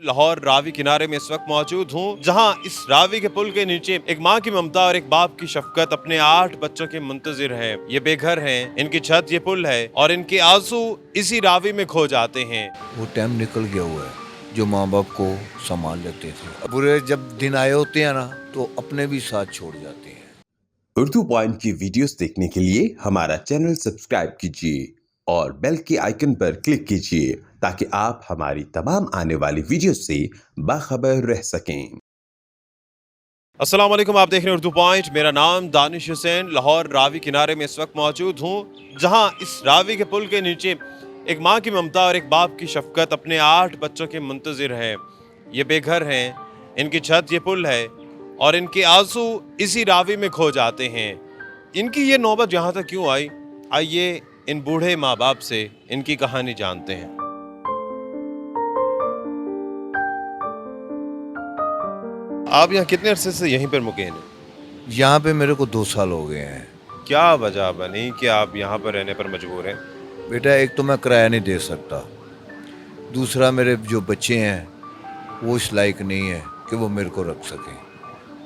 लाहौर रावी किनारे में इस वक्त मौजूद हूँ, जहाँ इस रावी के पुल के नीचे एक माँ की ममता और एक बाप की शफकत अपने 8 बच्चों के मुंतजिर है। ये बेघर हैं, इनकी छत ये पुल है और इनके आंसू इसी रावी में खो जाते हैं। वो टाइम निकल गया हुआ है जो माँ बाप को संभाल लेते थे। बुरे जब दिन आए होते हैं ना, तो अपने भी साथ छोड़ जाते हैं। उर्दू पॉइंट की वीडियोस देखने के लिए हमारा चैनल सब्सक्राइब कीजिए और बेल के आइकन पर क्लिक कीजिए ताकि आप हमारी तमाम आने वाली वीडियोस से बाखबर रह सकें। अस्सलाम वालेकुम, आप देख रहे हैं उर्दू पॉइंट। मेरा नाम दानिश हुसैन। लाहौर रावी किनारे में इस वक्त मौजूद हूँ, जहाँ इस रावी के पुल के नीचे एक माँ की ममता और एक बाप की शफकत अपने 8 बच्चों के मुंतजिर है। ये बेघर हैं, इनकी छत ये पुल है और इनके आंसू इसी रावी में खो जाते हैं। इनकी ये नौबत यहाँ तक क्यों आई, आइए इन बूढ़े माँ बाप से इनकी कहानी जानते हैं। आप यहाँ कितने अरसे से यहीं पर मुकीम हैं? यहाँ पे मेरे को 2 साल हो गए हैं। क्या वजह बनी कि आप यहाँ पर रहने पर मजबूर हैं? बेटा, एक तो मैं किराया नहीं दे सकता, दूसरा मेरे जो बच्चे हैं वो इस लायक नहीं है कि वो मेरे को रख सकें,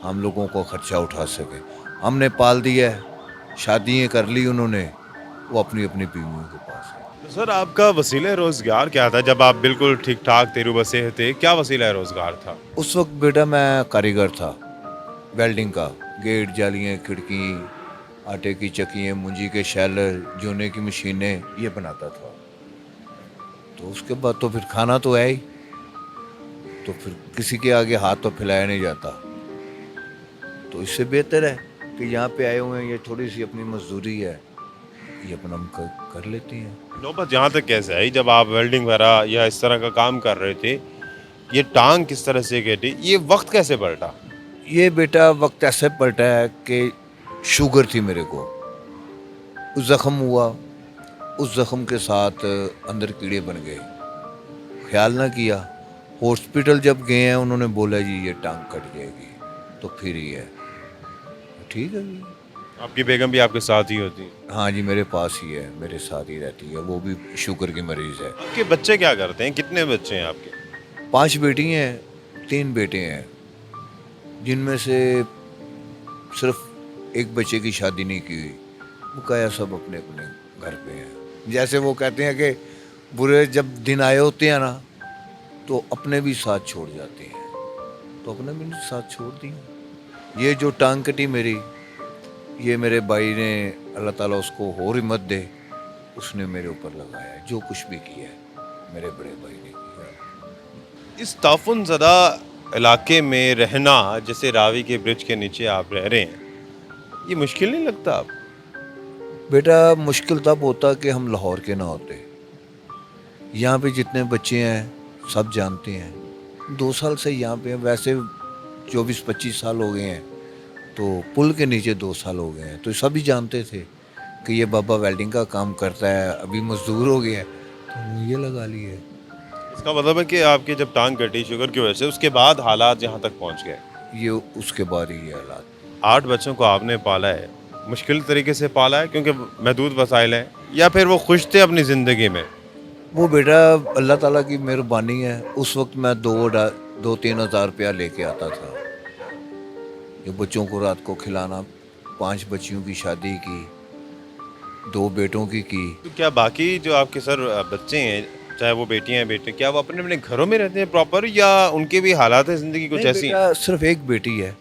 हम लोगों को खर्चा उठा सकें। हमने पाल दिया है, शादियाँ कर ली उन्होंने, वो अपनी अपनी बीवियों के पास है। तो सर, आपका वसीला रोजगार क्या था जब आप बिल्कुल ठीक ठाक तेरू बसे थे? क्या वसीला रोजगार था? उस वक्त बेटा मैं कारीगर था, वेल्डिंग का, गेट, जालियाँ, खिड़की, आटे की चक्कियाँ, मुंजी के शैलर, जोने की मशीनें, ये बनाता था। तो उसके बाद तो फिर खाना तो है ही, तो फिर किसी के आगे हाथ तो फैलाया नहीं जाता। तो इससे बेहतर है कि यहाँ पे आए हुए हैं, ये थोड़ी सी अपनी मजदूरी है, ये अपना हम कर लेते हैं। नौबत यहाँ तक कैसे आई जब आप वेल्डिंग वगैरह या इस तरह का काम कर रहे थे? ये टांग किस तरह से कटी? ये वक्त कैसे पलटा? ये बेटा वक्त ऐसे पलटा है कि शुगर थी मेरे को, उस ज़ख़म हुआ, उस ज़ख़म के साथ अंदर कीड़े बन गए, ख्याल ना किया। हॉस्पिटल जब गए हैं उन्होंने बोला जी ये टांग कट जाएगी, तो फिर ही है, ठीक है जी। आपकी बेगम भी आपके साथ ही होती है? हाँ जी, मेरे पास ही है, मेरे साथ ही रहती है, वो भी शुगर की मरीज़ है। आपके बच्चे क्या करते हैं? कितने बच्चे हैं आपके? 5 बेटी हैं, 3 बेटे हैं, जिनमें से सिर्फ एक बच्चे की शादी नहीं की हुई, बकाया सब अपने अपने घर पे हैं। जैसे वो कहते हैं कि बुरे जब दिन आए होते हैं ना, तो अपने भी साथ छोड़ जाते हैं, तो अपने भी साथ छोड़ दिए। ये जो टांग कटी मेरी, ये मेरे भाई ने, अल्लाह ताला उसको और हिम्मत दे, उसने मेरे ऊपर लगाया है। जो कुछ भी किया है मेरे बड़े भाई ने किया। इस ताफुन ज़दा इलाके में रहना, जैसे रावी के ब्रिज के नीचे आप रह रहे हैं, ये मुश्किल नहीं लगता आप? बेटा, मुश्किल तब होता कि हम लाहौर के ना होते। यहाँ पे जितने बच्चे हैं सब जानते हैं, 2 साल से यहाँ पे हैं, वैसे 24-25 साल हो गए हैं, तो पुल के नीचे 2 साल हो गए हैं, तो सभी जानते थे कि ये बाबा वेल्डिंग का काम करता है, अभी मजदूर हो गया है, तो ये लगा लिए। इसका मतलब है कि आपकी जब टांग कटी शुगर की वजह से, उसके बाद हालात यहाँ तक पहुँच गए। ये उसके बाद ही ये हालात। 8 बच्चों को आपने पाला है, मुश्किल तरीके से पाला है क्योंकि महदूद वसाइल हैं, या फिर वो खुश थे अपनी ज़िंदगी में? वो बेटा अल्लाह ताला की मेहरबानी है। उस वक्त मैं 2-3 हज़ार रुपया लेके आता था, ये बच्चों को रात को खिलाना। 5 बच्चियों की शादी की, 2 बेटों की। तो क्या बाकी जो आपके सर बच्चे हैं, चाहे वो बेटियां हैं बेटे, क्या वो अपने अपने घरों में रहते हैं प्रॉपर, या उनके भी हालात है ज़िंदगी कुछ नहीं ऐसी हैं? बेटा, सिर्फ एक बेटी है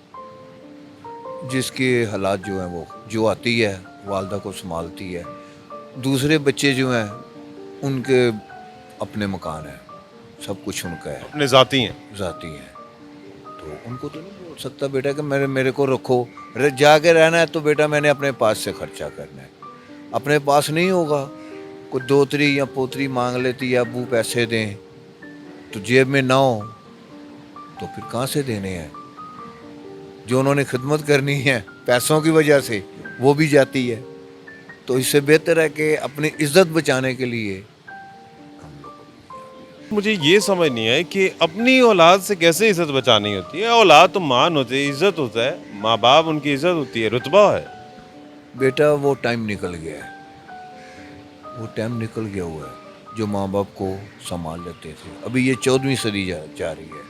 जिसके हालात जो हैं, वो जो आती है वालदा को संभालती है। दूसरे बच्चे जो हैं उनके अपने मकान है, सब कुछ उनका है, अपने ज़ाती हैं? ज़ाती है। तो उनको तो नहीं बोल सकता बेटा कि मेरे को रखो, जाके रहना है तो बेटा मैंने अपने पास से खर्चा करना है। अपने पास नहीं होगा, कोई दोतरी या पोतरी मांग लेती है, अबू पैसे दें, तो जेब में ना हो तो फिर कहाँ से देने हैं? जो उन्होंने खिदमत करनी है पैसों की वजह से, वो भी जाती है। तो इससे बेहतर है कि अपनी इज्जत बचाने के लिए मुझे ये समझ नहीं है कि अपनी औलाद से कैसे इज्जत बचानी होती है। औलाद तो मान होती है, इज्जत होता है, माँ बाप उनकी इज्जत होती है, रुतबा है। बेटा वो टाइम निकल गया है, वो टाइम निकल गया हुआ है जो माँ बाप को संभाल लेते थे। अभी ये 14वीं सदी जा रही है,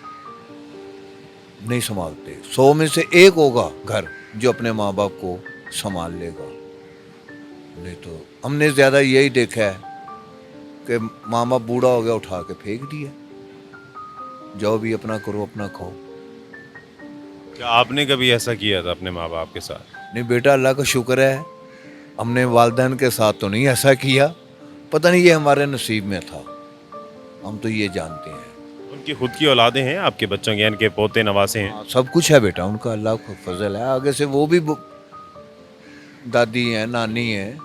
नहीं संभालते। 100 में से एक होगा घर जो अपने माँ बाप को संभाल लेगा। नहीं तो हमने ज़्यादा यही देखा है कि माँ बाप बूढ़ा हो गया, उठा के फेंक दिया, जाओ भी अपना करो, अपना खाओ। क्या आपने कभी ऐसा किया था अपने माँ बाप के साथ? नहीं बेटा, अल्लाह का शुक्र है हमने वालिदैन के साथ तो नहीं ऐसा किया, पता नहीं ये हमारे नसीब में था, हम तो ये जानते हैं। उनकी खुद की औलादें हैं आपके बच्चों के, इनके पोते नवासे हैं? हाँ, सब कुछ है बेटा उनका, अल्लाह का फजल है। आगे से वो भी दादी हैं, नानी हैं।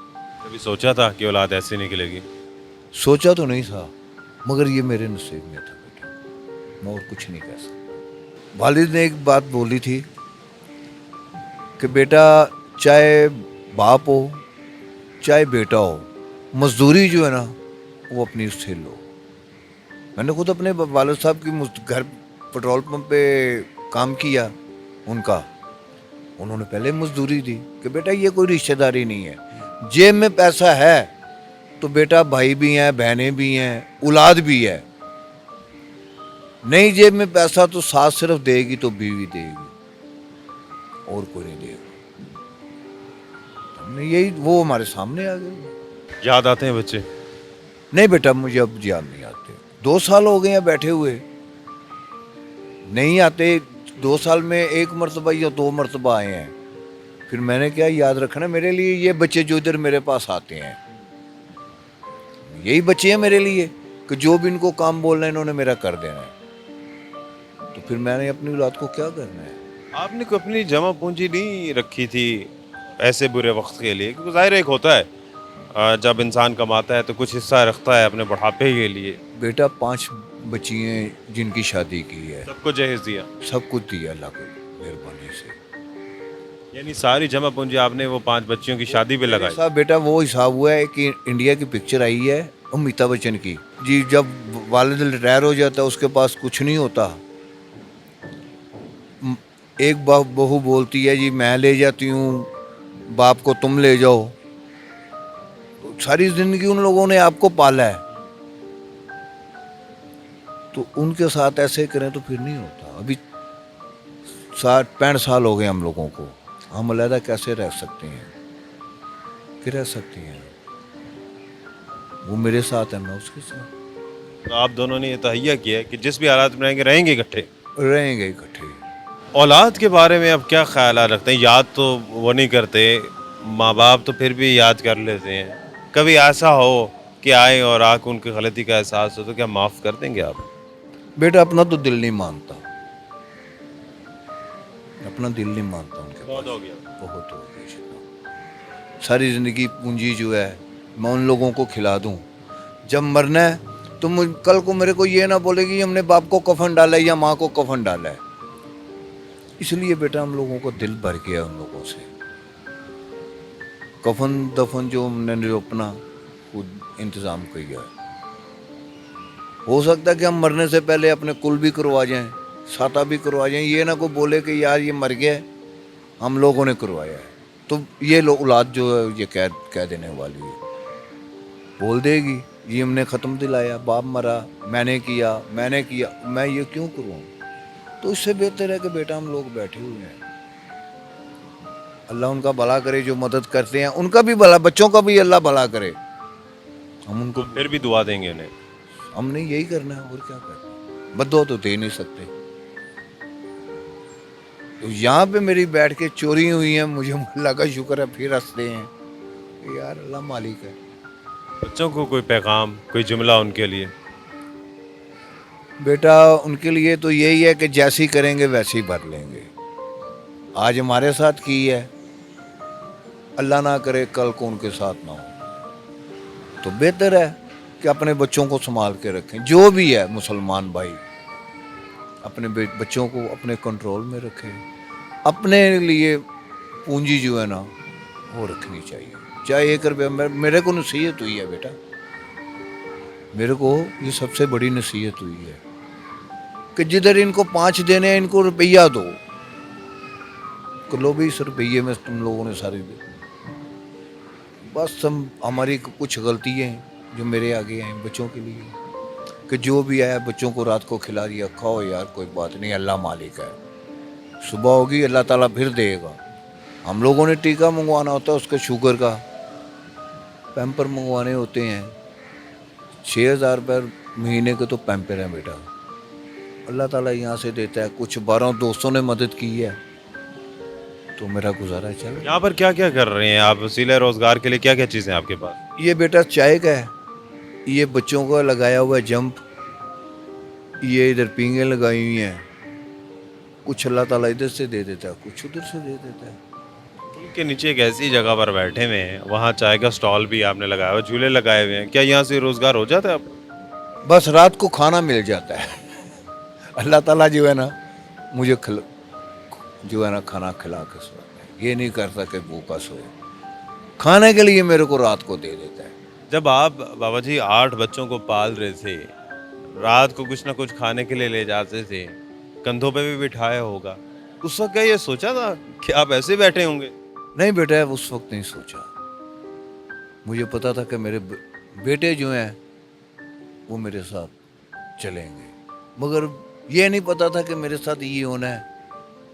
कभी सोचा था कि औलाद ऐसी निकलेगी? सोचा तो नहीं था, मगर ये मेरे नसीब में था बेटा, मैं और कुछ नहीं कह सकता। वालिद ने एक बात बोली थी कि बेटा चाहे बाप हो चाहे बेटा हो, मजदूरी जो है ना वो अपनी उससे लो। मैंने खुद अपने वालिद साहब की घर पेट्रोल पंप पे काम किया उनका, उन्होंने पहले मजदूरी दी कि बेटा ये कोई रिश्तेदारी नहीं है, जेब में पैसा है तो बेटा भाई भी हैं, बहनें भी हैं, औलाद भी है। नहीं जेब में पैसा तो सास सिर्फ देगी तो बीवी देगी, और कोई नहीं देगा। हमने यही, वो हमारे सामने आ गए। याद आते हैं बच्चे? नहीं बेटा, मुझे अब याद नहीं आते। 2 साल हो गए हैं बैठे हुए, नहीं आते। 2 साल में 1 मरतबा या 2 मरतबा आए हैं। फिर मैंने क्या याद रखना, मेरे लिए ये बच्चे जो इधर मेरे पास आते हैं यही बच्चे हैं मेरे लिए, कि जो भी इनको काम बोलना है इन्होंने मेरा कर देना है। तो फिर मैंने अपनी औलाद को क्या करना है। आपने कोई अपनी जमा पूंजी नहीं रखी थी ऐसे बुरे वक्त के लिए? क्योंकि जाहिर एक होता है जब इंसान कमाता है तो कुछ हिस्सा रखता है अपने बुढ़ापे के लिए। बेटा 5 बच्ची हैं जिनकी शादी की है, सबको जहेज दिया? सब कुछ दिया अल्लाह की मेहरबानी से। यानी सारी जमा पूंजी आपने वो 5 बच्चियों की शादी पे लगाई? साहब बेटा वो हिसाब हुआ है कि इंडिया की पिक्चर आई है अमिताभ बच्चन की जी, जब वालिद रिटायर हो जाता है उसके पास कुछ नहीं होता, एक बहू बोलती है जी मैं ले जाती हूँ, बाप को तुम ले जाओ। तो सारी जिंदगी उन लोगों ने आपको पाला है, तो उनके साथ ऐसे करें तो फिर नहीं होता। अभी 60-65 साल हो गए हम लोगों को, हम अलहदा कैसे रह सकते हैं कि रह सकते हैं। वो मेरे साथ है, मैं उसके साथ। तो आप दोनों ने ये तहैया किया है कि जिस भी हालात में रहेंगे इकट्ठे रहेंगे इकट्ठे। औलाद के बारे में अब क्या ख्याल रखते हैं? याद तो वो नहीं करते, माँ बाप तो फिर भी याद कर लेते हैं। कभी ऐसा हो कि आए और आके उनकी गलती का एहसास हो तो क्या माफ़ कर देंगे आप? बेटा अपना तो दिल नहीं मानता, अपना दिल नहीं मानता उनके बहुत पास। हो गया। बहुत हो गया इतना। सारी ज़िंदगी पूंजी जो है मैं उन लोगों को खिला दूं, जब मरना है तो कल को मेरे को ये ना बोले कि हमने बाप को कफन डाला है या माँ को कफन डाला है। इसलिए बेटा हम लोगों को दिल भर गया उन लोगों से। कफन दफन जो हमने जो अपना खुद इंतज़ाम किया है, हो सकता है कि हम मरने से पहले अपने कुल भी करवा जाएं, साता भी करवा जाएं, ये ना कोई बोले कि यार ये मर गया है हम लोगों ने करवाया है। तो ये औलाद जो है ये कह देने वाली है, बोल देगी ये हमने ख़त्म दिलाया, बाप मरा, मैंने किया, मैं ये क्यों करूँ। तो इससे बेहतर है कि बेटा हम लोग बैठे हुए हैं, अल्लाह उनका भला करे, जो मदद करते हैं उनका भी भला, बच्चों का भी अल्लाह भला करे। हम उनको फिर भी दुआ देंगे उन्हें? हमने यही करना है, और क्या करना है। बद्दुआ तो दे नहीं सकते। तो यहाँ पे मेरी बैठ के चोरी हुई है, मुझे अल्लाह का शुक्र है, फिर हंसते हैं यार अल्लाह मालिक है। बच्चों को कोई पैगाम, कोई जुमला उनके लिए? बेटा उनके लिए तो यही है कि जैसी करेंगे वैसे ही भर लेंगे। आज हमारे साथ की है, अल्लाह ना करे कल को उनके साथ ना हो। तो बेहतर है कि अपने बच्चों को संभाल के रखें, जो भी है मुसलमान भाई अपने बच्चों को अपने कंट्रोल में रखें। अपने लिए पूंजी जो है ना वो रखनी चाहिए, चाहे 1 रुपया। मेरे को नसीहत हुई है बेटा, मेरे को ये सबसे बड़ी नसीहत हुई है कि जिधर इनको 5 देने हैं इनको रुपया दो, लो भी इस रुपये में तुम लोगों ने सारी दे। बस हमारी कुछ गलतियाँ जो मेरे आगे आए बच्चों के लिए, कि जो भी आया बच्चों को रात को खिला दिया, खाओ यार कोई बात नहीं, अल्लाह मालिक है, सुबह होगी अल्लाह ताला फिर देगा। हम लोगों ने टीका मंगवाना होता है उसका, शुगर का, पैम्पर मंगवाने होते हैं, 6,000 रुपये महीने के तो पैम्पर हैं बेटा। अल्लाह ताला यहाँ से देता है, कुछ 12 दोस्तों ने मदद की है तो मेरा गुजारा चल रहा है। यहाँ पर क्या क्या कर रहे हैं आप वसीले रोजगार के लिए? क्या क्या चीज़ें आपके पास? ये बेटा चाय का है, ये बच्चों का लगाया हुआ है जंप, ये इधर पींगे लगाई हुई हैं, कुछ अल्लाह ताला इधर से दे देता है, कुछ उधर से दे देता है। पुल के नीचे एक ऐसी जगह पर बैठे हुए हैं, वहाँ चाय का स्टॉल भी आपने लगाया हुआ, झूले लगाए हुए हैं, क्या यहाँ से रोजगार हो जाता है आपको? बस रात को खाना मिल जाता है अल्लाह ताला जो है ना मुझे जो है ना खाना खिला के सोता है, ये नहीं करता कि भूखा सोए, खाने के लिए मेरे को रात को दे देता है। जब आप बाबा जी 8 बच्चों को पाल रहे थे, रात को कुछ ना कुछ खाने के लिए ले जाते थे, कंधों पे भी बिठाया होगा, उस वक्त क्या ये सोचा था कि आप ऐसे बैठे होंगे? नहीं बेटा, उस वक्त नहीं सोचा, मुझे पता था कि मेरे बेटे जो हैं वो मेरे साथ चलेंगे, मगर ये नहीं पता था कि मेरे साथ ये होना है,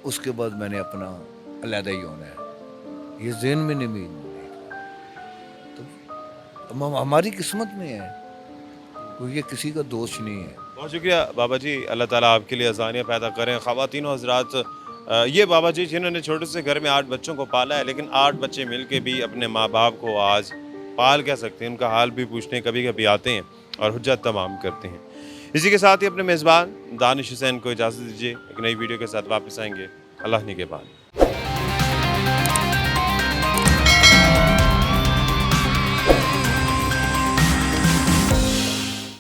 उसके बाद मैंने अपना अलहदा ही होना है, ये ज़हन में नहीं था। तो हमारी किस्मत में है, कोई ये किसी का दोष नहीं है। बहुत शुक्रिया बाबा जी, अल्लाह ताला आपके लिए आसानियाँ पैदा करें। ख़वातीन और हज़रात, ये बाबा जी जिन्होंने छोटे से घर में 8 बच्चों को पाला है, लेकिन 8 बच्चे मिल के भी अपने माँ बाप को आज पाल कह सकते हैं, उनका हाल भी पूछने कभी कभी आते हैं और हुज्जत तमाम करते हैं। इसी के साथ ही अपने मेज़बान दानिश हुसैन को इजाज़त दीजिए, एक नई वीडियो के साथ वापस आएंगे। अल्लाह ने के बाद।